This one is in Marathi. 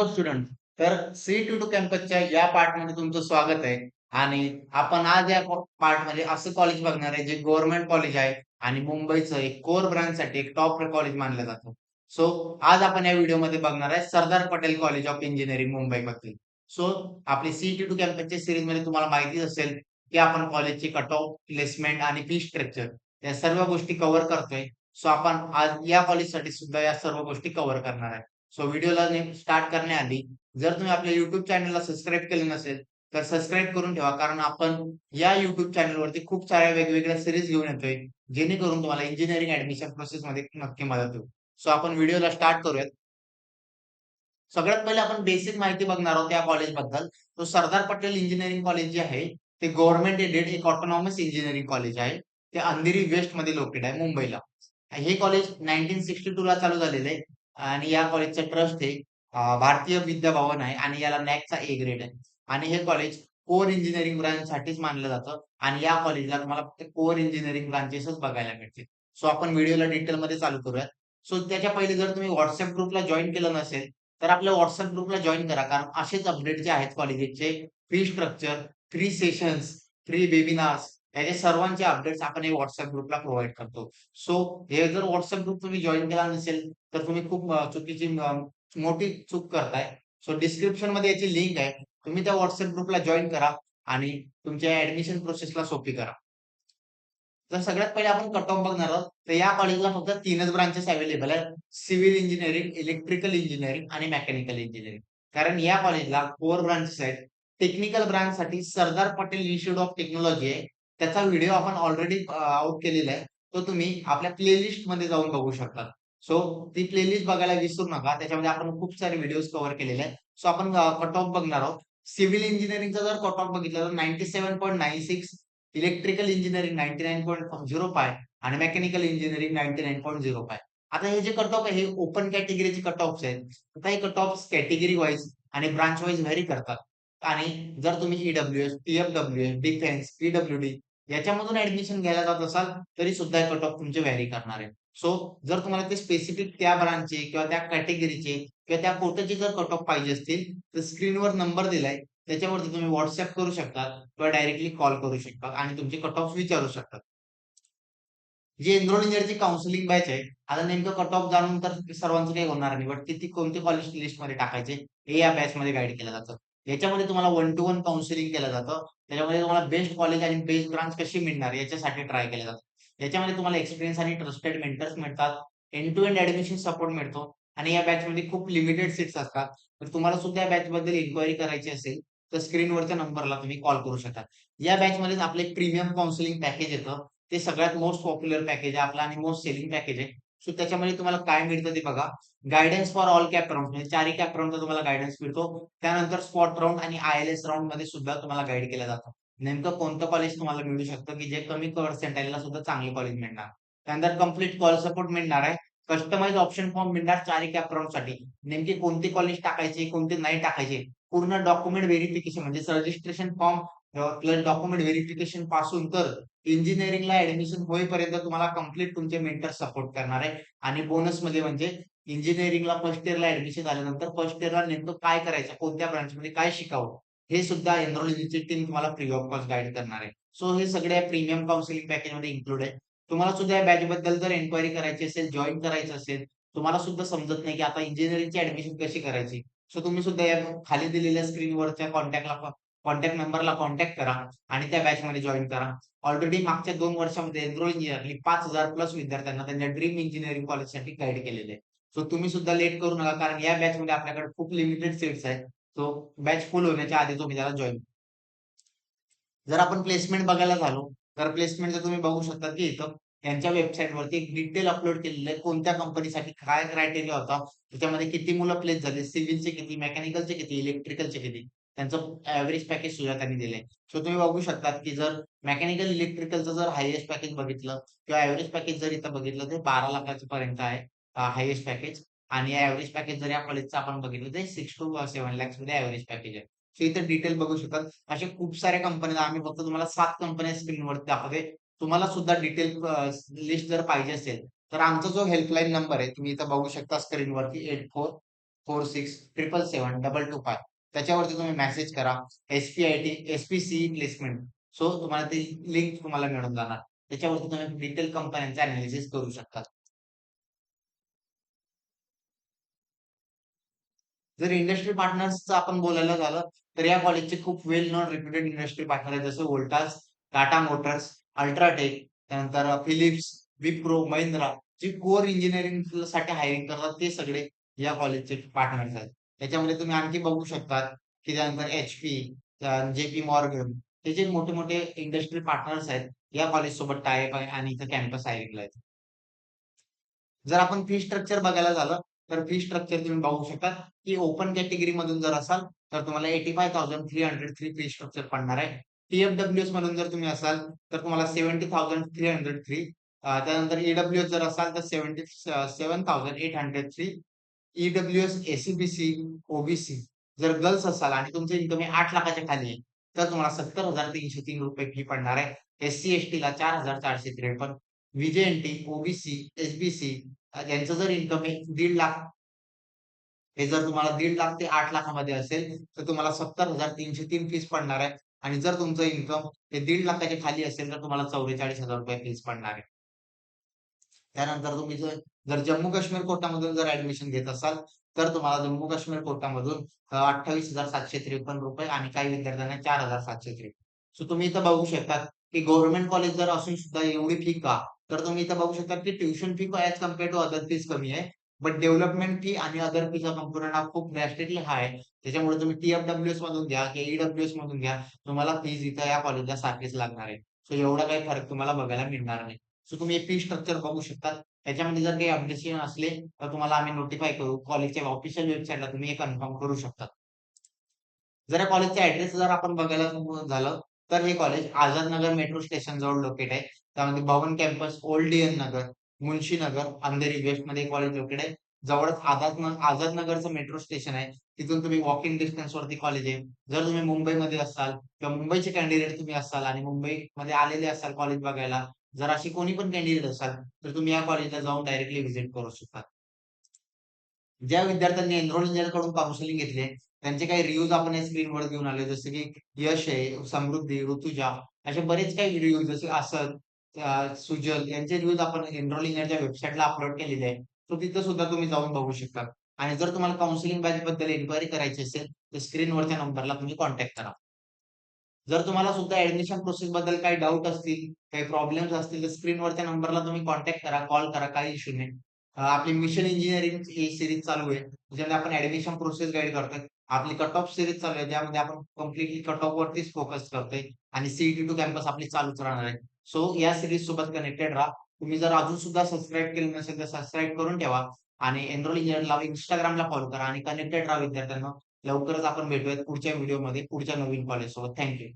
Hello student. तर C22 कॅम्पसच्या या पार्टमध्ये तुमचं स्वागत आहे. आणि आपण आज या पार्टमध्ये असं कॉलेज बघणार आहे जे गव्हर्नमेंट कॉलेज आहे आणि मुंबईचं एक कोर ब्रांचसाठी एक टॉप कॉलेज मानलं जातं. सो आज आपण या व्हिडिओमध्ये बघणार आहे Sardar Patel college of engineering मुंबईबद्दल. सो आपली C22 कॅम्पसच्या सीरीजमध्ये तुम्हाला माहितीच असेल की आपण कॉलेजची कट ऑफ, प्लेसमेंट आणि फी स्ट्रक्चर या सर्व गोष्टी कव्हर करतोय. सो आपण आज या कॉलेजसाठी सुद्धा या सर्व गोष्टी कव्हर करणार आहे. सो व्हिडिओला स्टार्ट करण्याआधी जर तुम्ही आपल्या YouTube चॅनलला सबस्क्राईब केलं नसेल, तर सबस्क्राईब करून ठेवा. कारण आपण या YouTube चॅनलवरती खूप साऱ्या वेगवेगळ्या सीरीज घेऊन येतोय, जेणेकरून तुम्हाला इंजिनिअरिंग ॲडमिशन प्रोसेसमध्ये नक्की मदत होईल. सो आपण व्हिडिओला स्टार्ट करूयात. सगळ्यात पहिले आपण बेसिक माहिती बघणार आहोत या कॉलेजबद्दल. तो सरदार पटेल इंजिनिअरिंग कॉलेज जे आहे, ते गव्हर्नमेंट एडेड एक ऑटोनॉमस इंजिनिअरिंग कॉलेज आहे. ते अंधेरी वेस्टमध्ये लोकेटेड आहे मुंबईला. हे कॉलेज 1962 ला चालू झालेलं आहे आणि या कॉलेजचा ट्रस्ट आहे भारतीय विद्या भवन आहे आणि याला नॅकचा ए ग्रेड आहे. आणि हे कॉलेज कोर इंजिनिअरिंग ब्रांचसाठीच मानलं जातं आणि या कॉलेजला तुम्हाला फक्त कोर इंजिनिअरिंग ब्रांचेसच बघायला मिळतील. सो आपण व्हिडिओला डिटेलमध्ये चालू करूयात. सो त्याच्या पहिले जर तुम्ही WhatsApp ग्रुपला जॉइन केलं नसेल, तर आपल्या WhatsApp ग्रुपला जॉइन करा. कारण असेच अपडेट जे आहेत कॉलेजेसचे, fee structure, free sessions, free webinars याचे सर्वांचे अपडेट्स आपण हे WhatsApp ग्रुपला प्रोव्हाईड करतो. सो हे जर WhatsApp ग्रुप तुम्ही जॉइन केला नसेल, तर तुम्ही खूप चुकीची मोठी चूक करताय. सो डिस्क्रिप्शनमध्ये याची लिंक आहे. तुम्ही त्या WhatsApp ग्रुपला जॉइन करा आणि तुमच्या ॲडमिशन प्रोसेसला सोपी करा. तर सगळ्यात पहिले आपण कट ऑफ बघणार आहोत. तर या कॉलेजला फक्त 3च ब्रांचेस अवेलेबल आहेत. सिव्हिल इंजिनिअरिंग, इलेक्ट्रिकल इंजिनिअरिंग आणि मेकॅनिकल इंजिनिअरिंग. कारण या कॉलेजला 4 ब्रांचेस आहेत. टेक्निकल ब्रांचसाठी Sardar Patel institute of technology आहे. त्याचा व्हिडिओ आपण ऑलरेडी आउट केलेला आहे. तो तुम्ही आपल्या प्लेलिस्टमध्ये जाऊन बघू शकता. सो ती प्लेलिस्ट बघायला विसरू नका. त्याच्यामध्ये आपण खूप सारे व्हिडिओज कव्हर केलेले आहेत. सो आपण कट ऑफ बघणार आहोत. सिव्हिल इंजिनिअरिंगचा जर कट ऑफ बघितला तर 97.96, इलेक्ट्रिकल इंजिनिअरिंग 99.05 आणि मेकॅनिकल इंजिनिअरिंग 99.05. आता हे जे कट ऑफ आहे हे ओपन कॅटेगरीचे कट ऑफ्स आहेत. आता हे कट ऑफ्स कॅटेगरी वाईज आणि ब्रांच वाईज व्हॅरी करतात. आणि जर तुम्ही ईडब्ल्यूएस, पीएफडब्ल्यूएस, डिफेन्स, पीडब्ल्यूडी याच्यामधून ऍडमिशन घ्यायला जात असाल, तरी सुद्धा हे कट ऑफ तुमचे व्हॅरी करणार आहे. सो जर तुम्हाला ते स्पेसिफिक त्या ब्रांचचे किंवा त्या कॅटेगरीचे किंवा त्या कोट्याचे जर कट ऑफ पाहिजे असतील, तर स्क्रीनवर नंबर दिलाय. त्याच्यावरती तुम्ही WhatsApp करू शकता किंवा डायरेक्टली कॉल करू शकता आणि तुमचे कट ऑफ विचारू शकता. जी एन्रोल इंजिनिअरची काउन्सिलिंग बॅच आहे. आता नेमकं कट ऑफ जाणून तर सर्वांचं काही होणार नाही. बट किती कोणते कॉलेज लिस्टमध्ये टाकायचे हे या बॅचमध्ये गाईड केलं जातं. याच्यामध्ये तुम्हाला 1 टू 1 काउन्सिलिंग केलं जातं. त्याच्यामध्ये तुम्हाला बेस्ट कॉलेज आणि बेस्ट ब्रांच कशी मिळणार याच्यासाठी ट्राय केलं जातं. याच्यामध्ये तुम्हाला एक्सपिरियन्स आणि ट्रस्टेड मेंटर्स मिळतात. End to end admission support मिळतो आणि या बॅचमध्ये खूप लिमिटेड सीट्स असतात. तर तुम्हाला सुद्धा या बॅचबद्दल इन्क्वायरी करायची असेल, तर स्क्रीनवरच्या नंबरला तुम्ही कॉल करू शकता. या बॅचमध्येच आपलं एक प्रीमियम काउन्सिलिंग पॅकेज येतं. ते सगळ्यात मोस्ट पॉप्युलर पॅकेज आहे आपलं आणि मोस्ट सेलिंग पॅकेज आहे. सो त्याच्यामध्ये तुम्हाला काय मिळतं ते बघा. Guidance for all cap round म्हणजे चारही कॅप राउंडचा तुम्हाला गाईडन्स मिळतो. त्यानंतर स्पॉट राउंड आणि ILS राउंडमध्ये सुद्धा तुम्हाला गाईड केलं जातं. नेमकं कोणतं कॉलेज तुम्हाला मिळू शकतं, की जे कमी पर्सेंटाईलला सुद्धा चांगले कॉलेज मिळणार. त्यानंतर कंप्लीट कॉल सपोर्ट मिळणार आहे. कस्टमाइज ऑप्शन फॉर्म मिळणार चारही कॅप राउंडसाठी. नेमके कोणते कॉलेज टाकायचे, कोणते नाही टाकायचे. पूर्ण डॉक्युमेंट व्हेरिफिकेशन म्हणजे registration form plus document verification पासून तर इंजिनिअरिंगला ऍडमिशन होईपर्यंत तुम्हाला कंप्लीट तुमचे मेंटर सपोर्ट करणार आहे. आणि बोनसमध्ये म्हणजे इंजिनिअरिंगला फर्स्ट इयरला ऍडमिशन झाल्यानंतर फर्स्ट इयरला नेमकं काय करायचं, कोणत्या ब्रांचमध्ये काय शिकावं, हे सुद्धा एनरोलॉजीची टीम तुम्हाला फ्री ऑफ कॉस्ट गाईड करणार आहे. सो हे सगळे प्रीमियम काउन्सिलिंग पॅकेजमध्ये इन्क्लूड आहे. तुम्हाला सुद्धा या बॅचबद्दल जर एन्क्वायरी करायची असेल, जॉइन करायचं असेल, तुम्हाला सुद्धा समजत नाही की आता इंजिनिअरिंगची ऍडमिशन कशी करायची. सो तुम्ही सुद्धा या खाली दिलेल्या स्क्रीनवरच्या कॉन्टॅक्ट नंबरला कॉन्टॅक्ट करा आणि त्या बॅचमध्ये जॉइन करा. ऑलरेडी मागच्या 2 वर्षामध्ये एन्रोल इंजिनिअरनी 5,000 प्लस विद्यार्थ्यांना त्यांच्या ड्रीम इंजिनिअरिंग कॉलेजसाठी गाईड केलेले आहे. सो तुम्ही सुद्धा लेट करू नका कारण या बॅचमध्ये आपल्याकडे खूप लिमिटेड सीट्स आहेत. सो बॅच फुल होण्याच्या आधी तुम्ही त्याला जॉइन. जर आपण प्लेसमेंट बघायला झालो, तर प्लेसमेंटचं तुम्ही बघू शकता की इथं यांच्या वेबसाईटवरती एक डिटेल अपलोड केलेलं आहे. कोणत्या कंपनीसाठी काय क्रायटेरिया होता, त्याच्यामध्ये किती मुलं प्लेस झाले, सिव्हिलचे किती, मेकॅनिकलचे किती, इलेक्ट्रिकलचे किती, त्यांचं एव्हरेज पॅकेज सुद्धा त्यांनी दिलंय. सो तुम्ही बघू शकता की जर मेकॅनिकल इलेक्ट्रिकलचं जर हायेस्ट पॅकेज बघितलं किंवा एव्हरेज पॅकेज जर इथं बघितलं तर 12 लाखापर्यंत आहे हायेस्ट पॅकेज. आणि एव्हरेज पॅकेज जर या कॉलेजचं आपण बघितलं तर 6 टू 7 लॅक्स मध्ये एव्हरेज पॅकेज आहे. सो इथं डिटेल बघू शकतात. अशा खूप साऱ्या कंपन्या आम्ही फक्त तुम्हाला 7 कंपन्या स्क्रीनवरती दाखवतोय. तुम्हाला सुद्धा डिटेल लिस्ट जर पाहिजे असेल, तर आमचा जो हेल्पलाईन नंबर आहे, तुम्ही इथं बघू शकता स्क्रीनवरती 46777725 त्याच्यावरती तुम्ही मेसेज करा. SPIT, SPCE placement. सो तुम्हाला ती लिंक तुम्हाला मिळून जाणार. त्याच्यावरती तुम्ही डिटेल कंपन्यांचे एनालिसिस करू शकता. जर इंडस्ट्री पार्टनर्सचं आपण बोलायला झालं, तर या कॉलेजचे खूप वेल नोन रेप्युटेड इंडस्ट्री पार्टनर आहेत. जसं व्होल्टास, टाटा मोटर्स, अल्ट्राटेक, त्यानंतर फिलिप्स, विप्रो, महिंद्रा जे कोर इंजिनिअरिंगसाठी हायरिंग करतात ते सगळे या कॉलेजचे पार्टनर्स आहेत. त्याच्यामध्ये तुम्ही आणखी बघू शकता, की त्यानंतर HP, जेपी मॉर्गन हे जे मोठे-मोठे इंडस्ट्री पार्टनर्स आहेत, या कॉलेजसोबत टाय अप आहे आणि इथं कॅम्पस हायरिंगला आहेत. जर आपण फी स्ट्रक्चर बघायला झालं, तर फी स्ट्रक्चर तुम्ही बघू शकता, की ओपन कॅटेगरी मधून जर असाल, तर तुम्हाला 85,303 फी स्ट्रक्चर पडणार आहे. टी-एफ-डब्ल्यू-एस मधून जर तुम्ही असाल, तर तुम्हाला 70,303 त्यानंतर ई-डब्ल्यू-एस जर असाल, तर 77,803 ई-डब्ल्यू-एस, एस-सी-बी-सी, ओ-बी-सी जर गर्ल्स असाल आणि तुमचं इन्कम हे 8,00,000च्या खाली आहे, तर तुम्हाला ₹70,303 फी पडणार आहे. एस-सी-एस-टीला 4,453 व्ही-जे-एन-टी, ओ-बी-सी, एस-बी-सी यांचं जर इन्कम आहे 1,50,000 हे जर तुम्हाला 1,50,000 ते 8,00,000 मध्ये असेल, तर तुम्हाला 70,303 फीस पडणार आहे आणि जर तुमचं इन्कम हे 1,50,000 च्या खाली असेल, तर तुम्हाला ₹44,000 फीस पडणार आहे. त्यानंतर तुम्ही जर जर जम्मू-काश्मीर कोटामधून जर ॲडमिशन घेत असाल, तर तुम्हाला जम्मू-काश्मीर कोटामधून ₹28,753 आणि काही विद्यार्थ्यांना 4,753. सो तुम्ही इथं बघू शकता, की गव्हर्नमेंट कॉलेज जर असून सुद्धा एवढी फी का? तर तुम्ही इथं बघू शकता, की tuition fee as compare to other fees कमी आहे. बट डेव्हलपमेंट फी आणि अदर फीचा कॉम्पोनंट हा खूप ड्रॅस्टिकली हाय आहे. त्याच्यामुळे तुम्ही टी-एफ-डब्ल्यू-एस मधून घ्या किंवा ई-डब्ल्यू-एस मधून घ्या, तुम्हाला फीज इथं या कॉलेजला सारखीच लागणार आहे. सो एवढा काही फरक तुम्हाला बघायला मिळणार नाही. सो तुम्ही फी स्ट्रक्चर बघू शकता. त्याच्यामध्ये जर काही अपडेशन असले, तर तुम्हाला आम्ही नोटिफाय करू. कॉलेजच्या ऑफिशियल वेबसाईटला तुम्ही हे कन्फर्म करू शकता. जर या कॉलेजचा ॲड्रेस जर आपण बघायला झालं, तर हे कॉलेज आझाद नगर मेट्रो स्टेशन जवळ लोकेट आहे. त्यामध्ये भवन कॅम्पस, ओल्ड डी-एन नगर, मुन्शी नगर, अंधेरी वेस्टमध्ये हे कॉलेज लोकेट आहे. जवळच आझाद नगरचं मेट्रो स्टेशन आहे. तिथून तुम्ही वॉकिंग डिस्टन्सवरती कॉलेज आहे. जर तुम्ही मुंबईमध्ये असाल किंवा मुंबईचे कॅन्डिडेट तुम्ही असाल आणि मुंबईमध्ये आलेले असाल कॉलेज बघायला, जर अशी कोणी पण कॅन्डिडेट असाल, तर तुम्ही या कॉलेजला जाऊन डायरेक्टली व्हिजिट करू शकता. ज्या विद्यार्थ्यांनी एनरोल इंजिनिअरकडून काउन्सिलिंग घेतले, त्यांचे काही रिव्ह्यूज आपण या स्क्रीनवर घेऊन आलोय. जसं की यश आहे, समृद्धी, ऋतुजा असे बरेच काही रिव्ह्यूज जसे असद, सुजल यांचे रिव्ह्यूज आपण एनरोल इंजिनिअरच्या वेबसाईटला अपलोड केलेले आहे. सो तिथं सुद्धा तुम्ही जाऊन बघू शकता. आणि जर तुम्हाला काउन्सिलिंग बॅचबद्दल इन्क्वायरी करायची असेल, तर स्क्रीनवरच्या नंबरला तुम्ही कॉन्टॅक्ट करा. जर तुम्हाला सुद्धा ॲडमिशन प्रोसेसबद्दल काही डाउट असतील, काही प्रॉब्लेम्स असतील, तर स्क्रीनवरच्या नंबरला तुम्ही कॉन्टॅक्ट करा, कॉल करा, काही इश्यू नाही. आपली मिशन इंजिनिअरिंग ही सीरीज चालू आहे. ज्यामध्ये आपण ॲडमिशन प्रोसेस गाईड करतोय. आपली कट ऑफ सीरीज चालू आहे, ज्यामध्ये आपण कंप्लीटली कट ऑफवरतीच फोकस करतोय आणि CET टू कॅम्पस आपली चालूच राहणार आहे. सो या सीरीज सोबत कनेक्टेड राहा. तुम्ही जर अजून सुद्धा सबस्क्राईब केलं नसेल, तर सबस्क्राईब करून ठेवा आणि एनरोल इंजिनिअरला Instagramला फॉलो करा आणि कनेक्टेड राहा विद्यार्थ्यांनो. लवकरच आपण भेटूयात पुढच्या व्हिडिओमध्ये पुढच्या नवीन कॉलेजसोबत. Thank you.